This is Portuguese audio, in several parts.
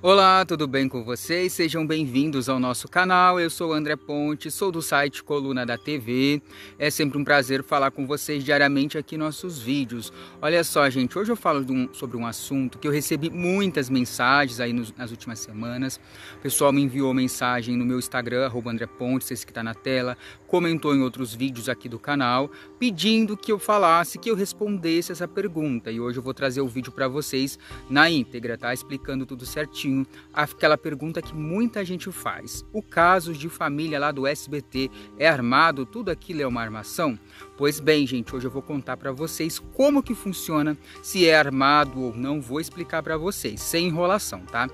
Olá, tudo bem com vocês? Sejam bem-vindos ao nosso canal. Eu sou André Ponte, sou do site Coluna da TV. É sempre um prazer falar com vocês diariamente aqui nos nossos vídeos. Olha só, gente, hoje eu falo sobre um assunto que eu recebi muitas mensagens aí nas últimas semanas. O pessoal me enviou mensagem no meu Instagram, @André Ponte, esse que está na tela, comentou em outros vídeos aqui do canal, pedindo que eu falasse, que eu respondesse essa pergunta. E hoje eu vou trazer o vídeo para vocês na íntegra, tá? Explicando tudo certinho. Aquela pergunta que muita gente faz: o caso de família lá do SBT é armado? Tudo aquilo é uma armação? Pois bem, gente, hoje eu vou contar para vocês como que funciona, se é armado ou não. Vou explicar para vocês, sem enrolação, tá?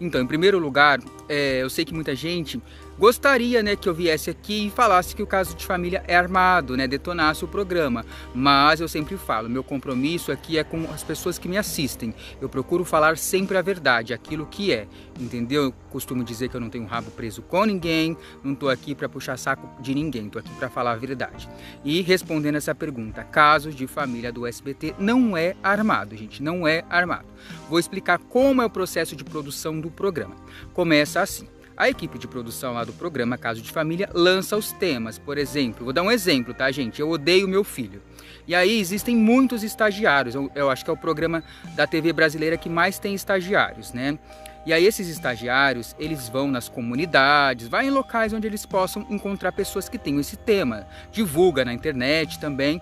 Então, em primeiro lugar, eu sei que muita gente gostaria, né, que eu viesse aqui e falasse que o caso de família é armado, né, detonasse o programa. Mas eu sempre falo, meu compromisso aqui é com as pessoas que me assistem. Eu procuro falar sempre a verdade, aquilo que é, entendeu? Eu costumo dizer que eu não tenho rabo preso com ninguém, não tô aqui para puxar saco de ninguém, tô aqui para falar a verdade. E respondendo essa pergunta, casos de família do SBT não é armado, gente, não é armado. Vou explicar como é o processo de produção do programa. Começa assim. A equipe de produção lá do programa Caso de Família lança os temas. Por exemplo, vou dar um exemplo, tá, gente? Eu odeio meu filho. E aí existem muitos estagiários. Eu acho que é o programa da TV brasileira que mais tem estagiários, né? E aí esses estagiários, eles vão nas comunidades, vai em locais onde eles possam encontrar pessoas que tenham esse tema. Divulga na internet também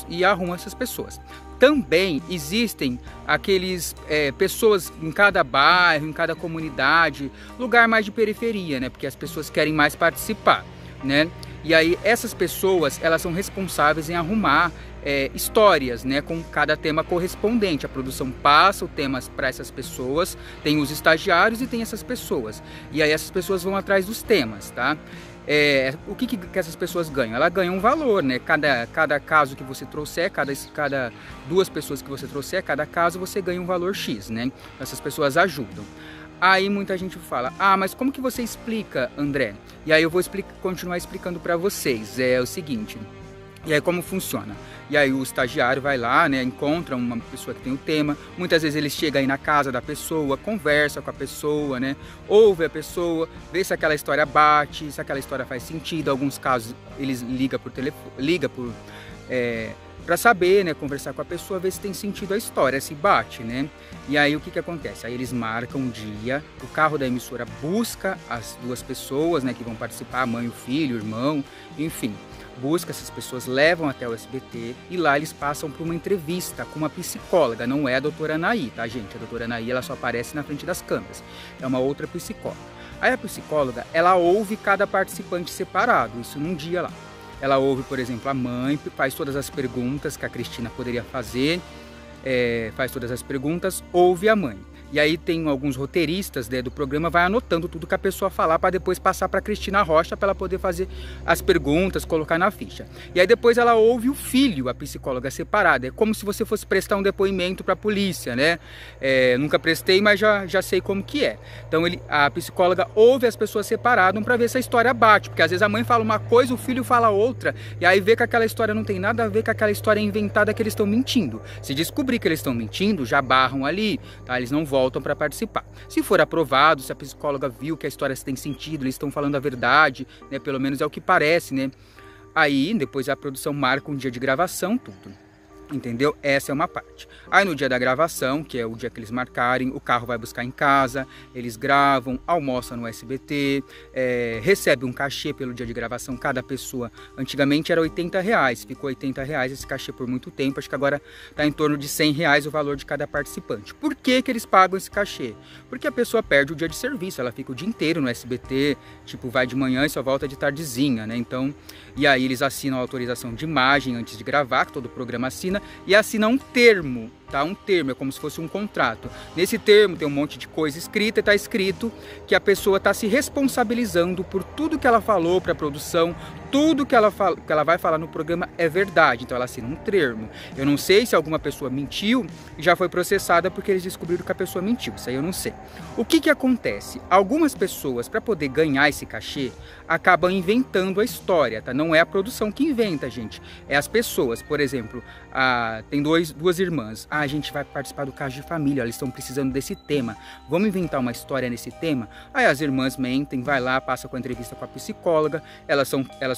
e arruma essas pessoas. Também existem pessoas em cada bairro, em cada comunidade, lugar mais de periferia, né? Porque as pessoas querem mais participar, né? E aí essas pessoas, elas são responsáveis em arrumar histórias, né, com cada tema correspondente. A produção passa o tema para essas pessoas, tem os estagiários e tem essas pessoas. E aí essas pessoas vão atrás dos temas, tá? O que essas pessoas ganham? Elas ganham um valor, né? Cada caso que você trouxer, cada duas pessoas que você trouxer, cada caso você ganha um valor X, né? Essas pessoas ajudam. Aí muita gente fala: ah, mas como que você explica, André? E aí eu vou continuar explicando para vocês. É o seguinte, e aí como funciona? E aí o estagiário vai lá, né, encontra uma pessoa que tem o tema. Muitas vezes ele chega aí na casa da pessoa, conversa com a pessoa, né, ouve a pessoa, vê se aquela história bate, se aquela história faz sentido. Em alguns casos eles ligam por telefone, para saber, né, conversar com a pessoa, ver se tem sentido a história, se bate, né? E aí o que acontece? Aí eles marcam um dia, o carro da emissora busca as duas pessoas, né, que vão participar, a mãe, o filho, o irmão, enfim. Busca essas pessoas, levam até o SBT e lá eles passam por uma entrevista com uma psicóloga. Não é a doutora Anaí, tá, gente? A doutora Anaí, ela só aparece na frente das câmeras. É uma outra psicóloga. Aí a psicóloga, ela ouve cada participante separado, isso num dia lá. Ela ouve, por exemplo, a mãe, faz todas as perguntas que a Cristina poderia fazer, faz todas as perguntas, ouve a mãe. E aí tem alguns roteiristas, né, do programa, vai anotando tudo que a pessoa falar para depois passar para Cristina Rocha para ela poder fazer as perguntas, colocar na ficha. E aí depois ela ouve o filho, a psicóloga separada. É como se você fosse prestar um depoimento para a polícia, né? Nunca prestei, mas já sei como que é. Então a psicóloga ouve as pessoas separadas para ver se a história bate, porque às vezes a mãe fala uma coisa, o filho fala outra, e aí vê que aquela história não tem nada a ver com aquela história inventada, que eles estão mentindo. Se descobrir que eles estão mentindo, já barram ali, tá? Eles não voltam para participar. Se for aprovado, se a psicóloga viu que a história tem sentido, eles estão falando a verdade, né? Pelo menos é o que parece, né? Aí depois a produção marca um dia de gravação, tudo. Entendeu? Essa é uma parte. Aí no dia da gravação, que é o dia que eles marcarem, o carro vai buscar em casa, eles gravam, almoçam no SBT, recebe um cachê pelo dia de gravação, cada pessoa. Antigamente era R$80, ficou R$80 esse cachê por muito tempo, acho que agora está em torno de R$100 o valor de cada participante. Por que eles pagam esse cachê? Porque a pessoa perde o dia de serviço, ela fica o dia inteiro no SBT, tipo, vai de manhã e só volta de tardezinha, né? Então, e aí eles assinam a autorização de imagem antes de gravar, que todo o programa assina, e assina um termo, tá? Um termo, é como se fosse um contrato. Nesse termo tem um monte de coisa escrita e tá escrito que a pessoa está se responsabilizando por tudo que ela falou para a produção, tudo que ela vai falar no programa é verdade. Então ela assina um termo. Eu não sei se alguma pessoa mentiu e já foi processada porque eles descobriram que a pessoa mentiu. Isso aí eu não sei. O que acontece? Algumas pessoas, para poder ganhar esse cachê, acabam inventando a história, tá? Não é a produção que inventa, gente. É as pessoas. Por exemplo, tem duas irmãs. A gente vai participar do caso de família. Elas estão precisando desse tema. Vamos inventar uma história nesse tema? Aí as irmãs mentem, vai lá, passa com a entrevista com a psicóloga. Elas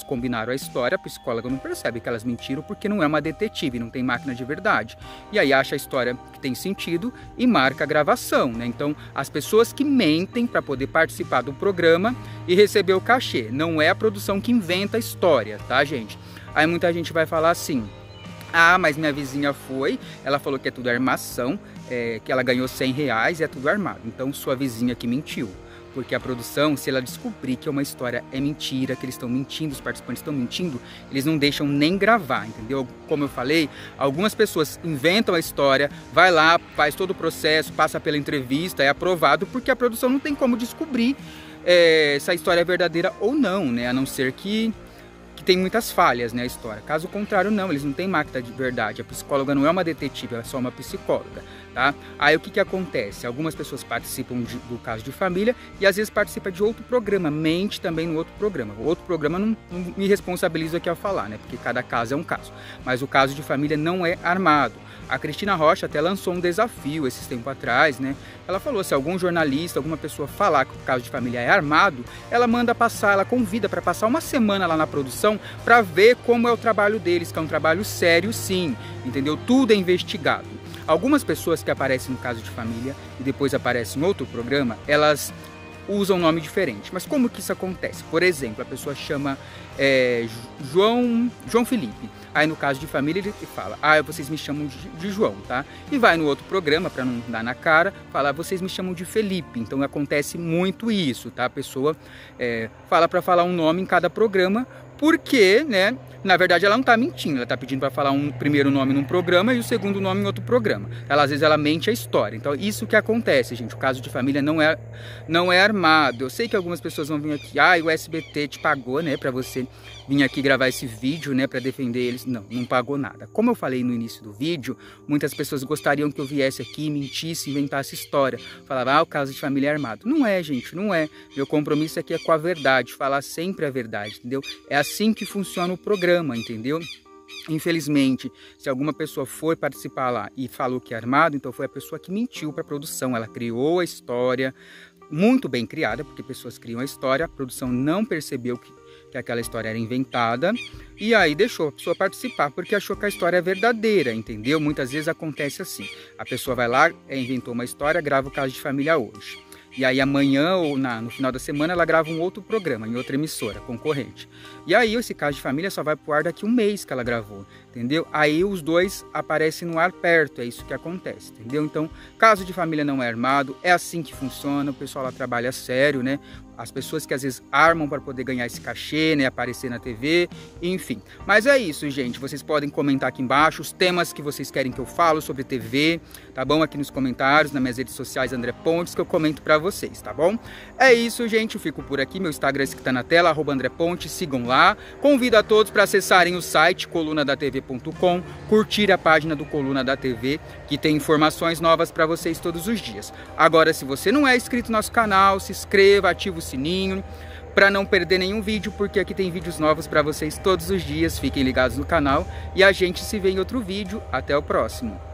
combinaram a história, a psicóloga não percebe que elas mentiram porque não é uma detetive, não tem máquina de verdade. E aí acha a história que tem sentido e marca a gravação, né? Então, as pessoas que mentem para poder participar do programa e receber o cachê. Não é a produção que inventa a história, tá, gente? Aí muita gente vai falar assim: ah, mas minha vizinha ela falou que é tudo armação, que ela ganhou R$100 e é tudo armado. Então, sua vizinha que mentiu. Porque a produção, se ela descobrir que uma história é mentira, que eles estão mentindo, os participantes estão mentindo, eles não deixam nem gravar, entendeu? Como eu falei, algumas pessoas inventam a história, vai lá, faz todo o processo, passa pela entrevista, é aprovado, porque a produção não tem como descobrir se a história é verdadeira ou não, né? A não ser que tem muitas falhas, né, a história. Caso contrário, não, eles não têm máquina de verdade. A psicóloga não é uma detetive, ela é só uma psicóloga, tá? Aí o que acontece? Algumas pessoas participam do caso de família e às vezes participa de outro programa, mente também no outro programa. O outro programa não me responsabilizo aqui a falar, né, porque cada caso é um caso. Mas o caso de família não é armado. A Cristina Rocha até lançou um desafio esses tempos atrás, né? Ela falou, se algum jornalista, alguma pessoa falar que o caso de família é armado, ela manda passar, ela convida para passar uma semana lá na produção para ver como é o trabalho deles, que é um trabalho sério sim, entendeu? Tudo é investigado. Algumas pessoas que aparecem no caso de família e depois aparecem em outro programa, elas usam um nome diferente. Mas como que isso acontece? Por exemplo, a pessoa chama João Felipe. Aí no caso de família ele fala, vocês me chamam de João, tá? E vai no outro programa, para não dar na cara, fala, vocês me chamam de Felipe. Então acontece muito isso, tá? A pessoa fala para falar um nome em cada programa, porque, né, na verdade ela não está mentindo, ela está pedindo para falar um primeiro nome num programa e o segundo nome em outro programa. Às vezes ela mente a história. Então isso que acontece, gente. O caso de família não é armado. Eu sei que algumas pessoas vão vir aqui, o SBT te pagou, né, para você vir aqui gravar esse vídeo, né, para defender eles. Não pagou nada. Como eu falei no início do vídeo, muitas pessoas gostariam que eu viesse aqui, mentisse, inventasse história. Falava, o caso de família é armado. Não é, gente, não é. Meu compromisso aqui é com a verdade, falar sempre a verdade, entendeu? É assim que funciona o programa, entendeu? Infelizmente, se alguma pessoa foi participar lá e falou que é armado, então foi a pessoa que mentiu para a produção. Ela criou a história, muito bem criada, porque pessoas criam a história, a produção não percebeu que aquela história era inventada e aí deixou a pessoa participar porque achou que a história é verdadeira, entendeu? Muitas vezes acontece assim, a pessoa vai lá, inventou uma história, grava o caso de família hoje. E aí amanhã ou no final da semana ela grava um outro programa, em outra emissora, concorrente. E aí esse caso de família só vai pro ar daqui um mês que ela gravou, entendeu? Aí os dois aparecem no ar perto, é isso que acontece, entendeu? Então, caso de família não é armado, é assim que funciona, o pessoal lá trabalha sério, né? As pessoas que às vezes armam para poder ganhar esse cachê, né? Aparecer na TV, enfim. Mas é isso, gente. Vocês podem comentar aqui embaixo os temas que vocês querem que eu falo sobre TV, tá bom? Aqui nos comentários, nas minhas redes sociais, André Pontes, que eu comento para vocês, tá bom? É isso, gente. Eu fico por aqui. Meu Instagram é esse que tá na tela, @André Pontes. Sigam lá. Convido a todos para acessarem o site colunadatv.com, curtir a página do Coluna da TV, que tem informações novas para vocês todos os dias. Agora, se você não é inscrito no nosso canal, se inscreva, ativa o sininho para não perder nenhum vídeo, porque aqui tem vídeos novos para vocês todos os dias. Fiquem ligados no canal e a gente se vê em outro vídeo. Até o próximo.